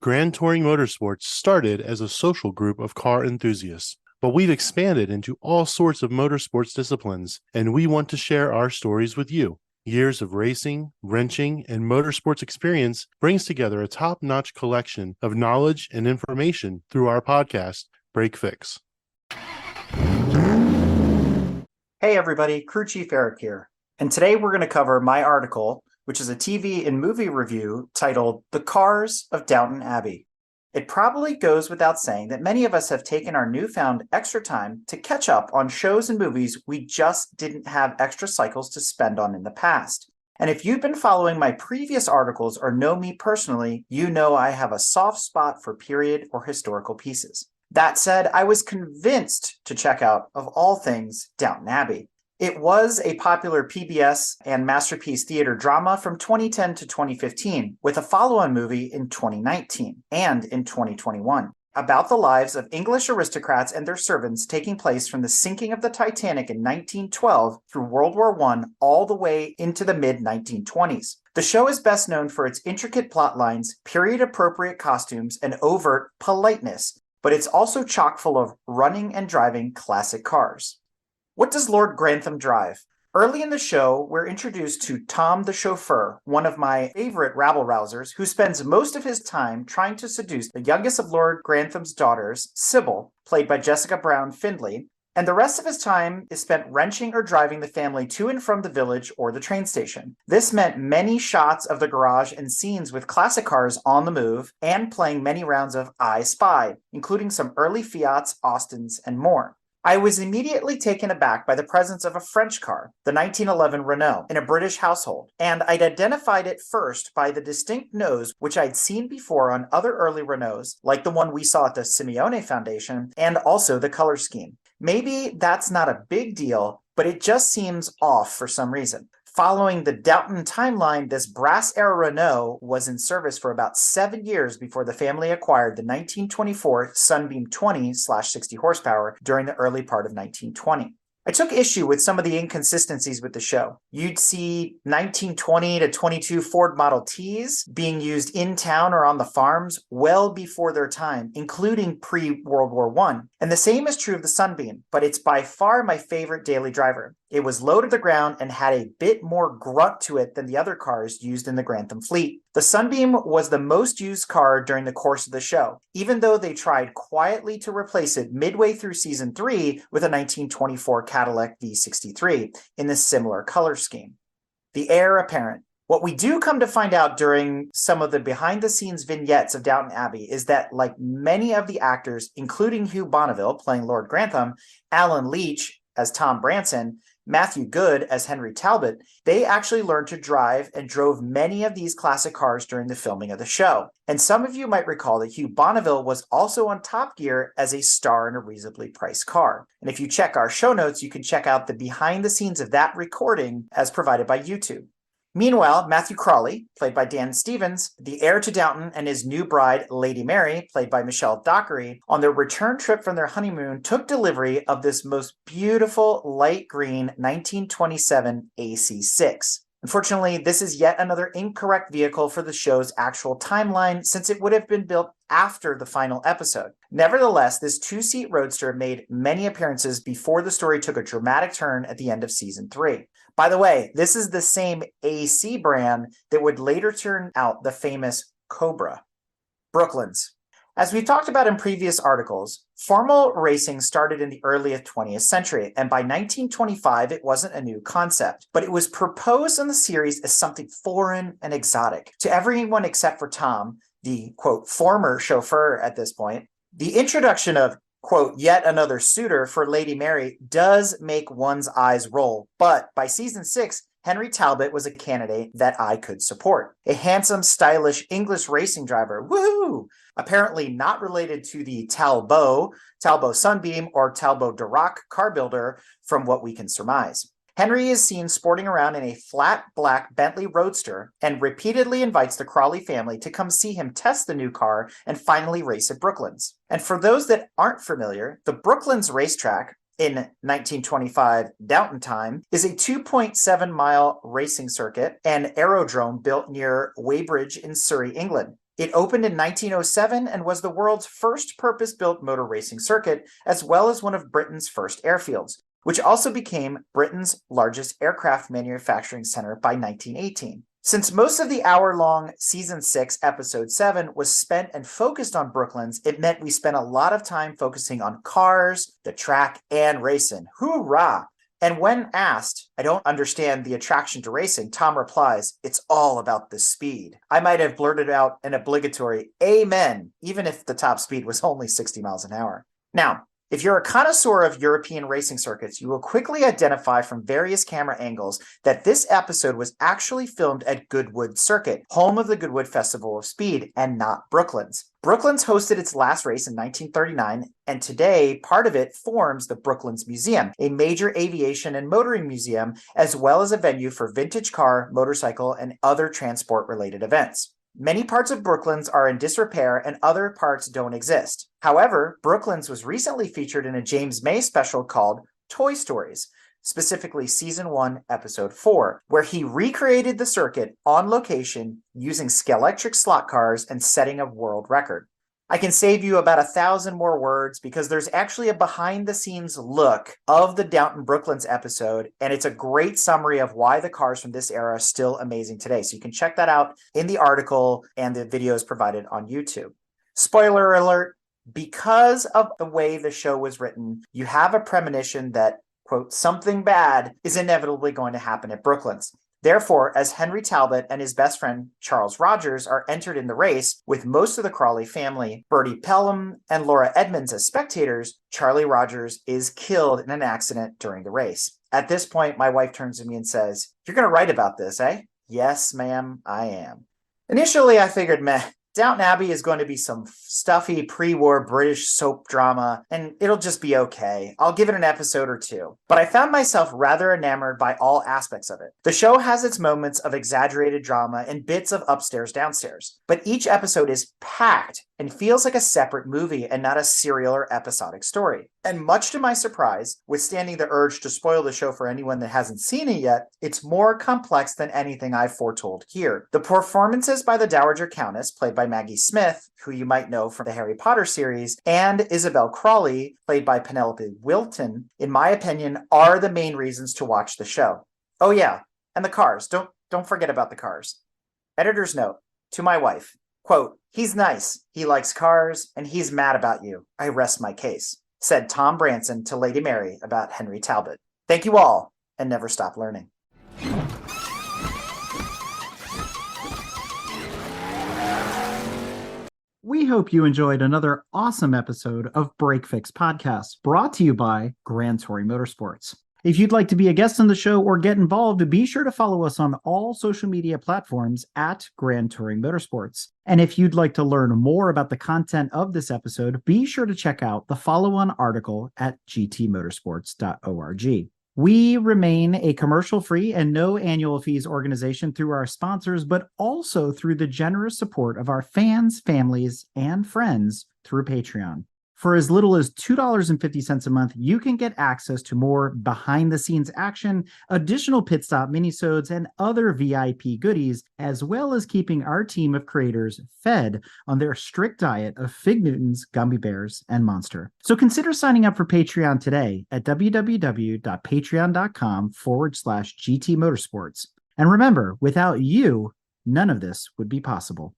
Grand Touring Motorsports started as a social group of car enthusiasts, but we've expanded into all sorts of motorsports disciplines, and we want to share our stories with you. Years of racing, wrenching, and motorsports experience brings together a top-notch collection of knowledge and information through our podcast, Break Fix. Hey everybody, Crew Chief Eric here, and today we're going to cover my article, which is a TV and movie review titled The Cars of Downton Abbey. It probably goes without saying that many of us have taken our newfound extra time to catch up on shows and movies we just didn't have extra cycles to spend on in the past. And if you've been following my previous articles or know me personally, you know I have a soft spot for period or historical pieces. That said, I was convinced to check out, of all things, Downton Abbey. It was a popular PBS and Masterpiece theater drama from 2010 to 2015, with a follow-on movie in 2019 and in 2021, about the lives of English aristocrats and their servants taking place from the sinking of the Titanic in 1912 through World War I all the way into the mid-1920s. The show is best known for its intricate plot lines, period-appropriate costumes, and overt politeness, but it's also chock full of running and driving classic cars. What does Lord Grantham drive? Early in the show, we're introduced to Tom the chauffeur, one of my favorite rabble-rousers, who spends most of his time trying to seduce the youngest of Lord Grantham's daughters, Sybil, played by Jessica Brown Findlay, and the rest of his time is spent wrenching or driving the family to and from the village or the train station. This meant many shots of the garage and scenes with classic cars on the move and playing many rounds of I Spy, including some early Fiats, Austins, and more. I was immediately taken aback by the presence of a French car, the 1911 Renault, in a British household, and I'd identified it first by the distinct nose which I'd seen before on other early Renaults, like the one we saw at the Simeone Foundation, and also the color scheme. Maybe that's not a big deal, but it just seems off for some reason. Following the Downton timeline, this brass-era Renault was in service for about 7 years before the family acquired the 1924 Sunbeam 20/60 horsepower during the early part of 1920. I took issue with some of the inconsistencies with the show. You'd see 1920 to 22 Ford Model Ts being used in town or on the farms well before their time, including pre-World War I. And the same is true of the Sunbeam, but it's by far my favorite daily driver. It was low to the ground and had a bit more grunt to it than the other cars used in the Grantham fleet. The Sunbeam was the most used car during the course of the show, even though they tried quietly to replace it midway through season 3 with a 1924 Cadillac V63 in a similar color scheme. The heir apparent. What we do come to find out during some of the behind-the-scenes vignettes of Downton Abbey is that, like many of the actors, including Hugh Bonneville playing Lord Grantham, Alan Leach as Tom Branson, Matthew Good as Henry Talbot, they actually learned to drive and drove many of these classic cars during the filming of the show. And some of you might recall that Hugh Bonneville was also on Top Gear as a star in a reasonably priced car. And if you check our show notes, you can check out the behind the scenes of that recording as provided by YouTube. Meanwhile, Matthew Crawley, played by Dan Stevens, the heir to Downton, and his new bride, Lady Mary, played by Michelle Dockery, on their return trip from their honeymoon, took delivery of this most beautiful light green 1927 AC6. Unfortunately, this is yet another incorrect vehicle for the show's actual timeline, since it would have been built after the final episode. Nevertheless, this two-seat roadster made many appearances before the story took a dramatic turn at the end of season 3. By the way, this is the same AC brand that would later turn out the famous Cobra. Brooklands. As we've talked about in previous articles, formal racing started in the early 20th century, and by 1925 it wasn't a new concept, but it was proposed in the series as something foreign and exotic. To everyone except for Tom, the, quote, former chauffeur at this point, the introduction of, quote, yet another suitor for Lady Mary does make one's eyes roll, but by season 6, Henry Talbot was a candidate that I could support. A handsome, stylish English racing driver, woohoo! Apparently not related to the Talbot Sunbeam, or Talbot Durac car builder from what we can surmise. Henry is seen sporting around in a flat black Bentley Roadster and repeatedly invites the Crawley family to come see him test the new car and finally race at Brooklands. And for those that aren't familiar, the Brooklands racetrack in 1925 Downton time is a 2.7-mile racing circuit and aerodrome built near Weybridge in Surrey, England. It opened in 1907 and was the world's first purpose-built motor racing circuit, as well as one of Britain's first airfields, which also became Britain's largest aircraft manufacturing center by 1918. Since most of the hour-long Season 6, Episode 7 was spent and focused on Brooklands, it meant we spent a lot of time focusing on cars, the track, and racing. Hoorah! And when asked, I don't understand the attraction to racing, Tom replies, it's all about the speed. I might have blurted out an obligatory amen, even if the top speed was only 60 miles an hour. Now, if you're a connoisseur of European racing circuits, you will quickly identify from various camera angles that this episode was actually filmed at Goodwood Circuit, home of the Goodwood Festival of Speed, and not Brooklands. Brooklands hosted its last race in 1939, and today part of it forms the Brooklands Museum, a major aviation and motoring museum, as well as a venue for vintage car, motorcycle, and other transport-related events. Many parts of Brooklands are in disrepair and other parts don't exist. However, Brooklands was recently featured in a James May special called Toy Stories, specifically Season 1, Episode 4, where he recreated the circuit on location using Scalextric slot cars and setting a world record. I can save you about 1,000 more words because there's actually a behind-the-scenes look of the Downton Brooklands episode, and it's a great summary of why the cars from this era are still amazing today. So you can check that out in the article, and the video is provided on YouTube. Spoiler alert, because of the way the show was written, you have a premonition that, quote, something bad is inevitably going to happen at Brooklands. Therefore, as Henry Talbot and his best friend Charles Rogers are entered in the race with most of the Crawley family, Bertie Pelham and Laura Edmonds as spectators, Charlie Rogers is killed in an accident during the race. At this point, my wife turns to me and says, "You're going to write about this, eh?" "Yes, ma'am, I am." Initially, I figured, meh, Downton Abbey is going to be some stuffy pre-war British soap drama, and it'll just be okay. I'll give it an episode or two. But I found myself rather enamored by all aspects of it. The show has its moments of exaggerated drama and bits of upstairs, downstairs. But each episode is packed and feels like a separate movie and not a serial or episodic story. And much to my surprise, withstanding the urge to spoil the show for anyone that hasn't seen it yet, it's more complex than anything I've foretold here. The performances by the Dowager Countess, played by Maggie Smith, who you might know from the Harry Potter series, and Isabel Crawley, played by Penelope Wilton, in my opinion, are the main reasons to watch the show. Oh yeah, and the cars. Don't forget about the cars. Editor's note, to my wife, quote, "He's nice, he likes cars, and he's mad about you. I rest my case," said Tom Branson to Lady Mary about Henry Talbot. Thank you all, and never stop learning. We hope you enjoyed another awesome episode of Break Fix Podcast, brought to you by Grand Touring Motorsports. If you'd like to be a guest on the show or get involved, be sure to follow us on all social media platforms at Grand Touring Motorsports. And if you'd like to learn more about the content of this episode, be sure to check out the follow-on article at gtmotorsports.org. We remain a commercial-free and no annual fees organization through our sponsors, but also through the generous support of our fans, families, and friends through Patreon. For as little as $2.50 a month, you can get access to more behind-the-scenes action, additional pit stop minisodes, and other VIP goodies, as well as keeping our team of creators fed on their strict diet of Fig Newtons, gummy bears, and Monster. So consider signing up for Patreon today at www.patreon.com/GT Motorsports. And remember, without you, none of this would be possible.